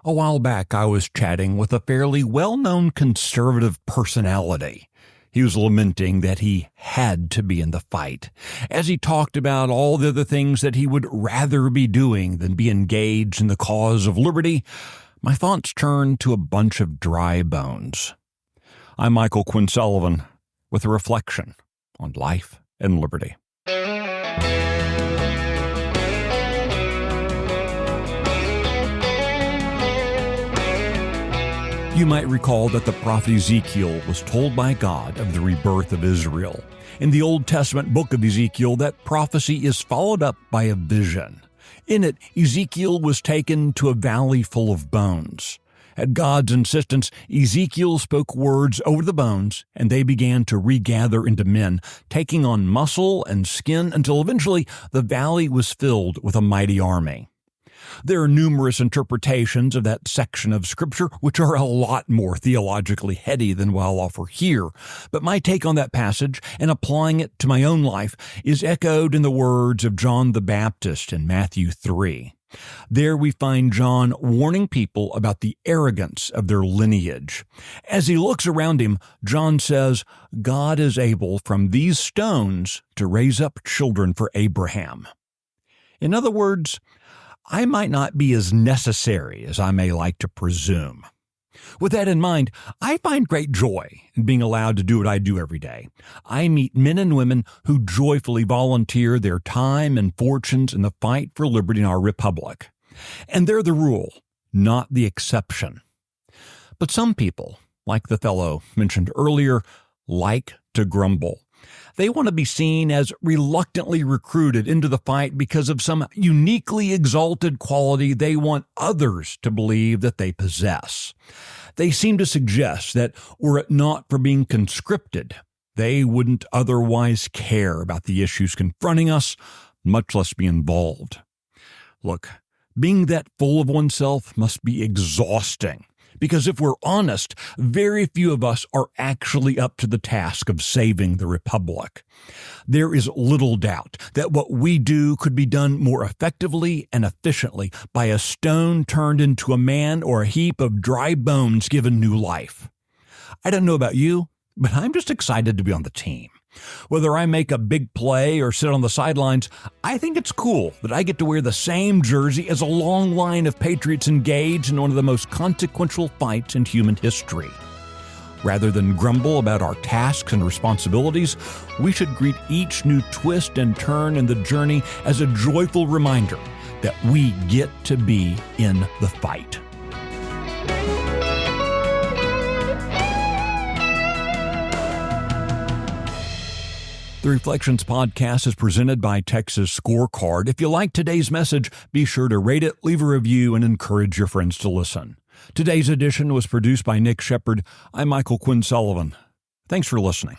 A while back, I was chatting with a fairly well-known conservative personality. He was lamenting that he had to be in the fight, as he talked about all the other things that he would rather be doing than be engaged in the cause of liberty. My thoughts turned to a bunch of dry bones. I'm Michael Quinn Sullivan with a reflection on life and liberty. You might recall that the prophet Ezekiel was told by God of the rebirth of Israel. In the Old Testament book of Ezekiel, that prophecy is followed up by a vision. In it, Ezekiel was taken to a valley full of bones. At God's insistence, Ezekiel spoke words over the bones, and they began to regather into men, taking on muscle and skin until eventually the valley was filled with a mighty army. There are numerous interpretations of that section of Scripture, which are a lot more theologically heady than what I'll offer here. But my take on that passage and applying it to my own life is echoed in the words of John the Baptist in Matthew 3. There we find John warning people about the arrogance of their lineage. As he looks around him, John says, God is able from these stones to raise up children for Abraham. In other words, I might not be as necessary as I may like to presume. With that in mind, I find great joy in being allowed to do what I do every day. I meet men and women who joyfully volunteer their time and fortunes in the fight for liberty in our republic. And they're the rule, not the exception. But some people, like the fellow mentioned earlier, like to grumble. They want to be seen as reluctantly recruited into the fight because of some uniquely exalted quality they want others to believe that they possess. They seem to suggest that were it not for being conscripted, they wouldn't otherwise care about the issues confronting us, much less be involved. Look, being that full of oneself must be exhausting. Because if we're honest, very few of us are actually up to the task of saving the republic. There is little doubt that what we do could be done more effectively and efficiently by a stone turned into a man or a heap of dry bones given new life. I don't know about you, but I'm just excited to be on the team. Whether I make a big play or sit on the sidelines, I think it's cool that I get to wear the same jersey as a long line of patriots engaged in one of the most consequential fights in human history. Rather than grumble about our tasks and responsibilities, we should greet each new twist and turn in the journey as a joyful reminder that we get to be in the fight. The Reflections podcast is presented by Texas Scorecard. If you like today's message, be sure to rate it, leave a review, and encourage your friends to listen. Today's edition was produced by Nick Shepard. I'm Michael Quinn Sullivan. Thanks for listening.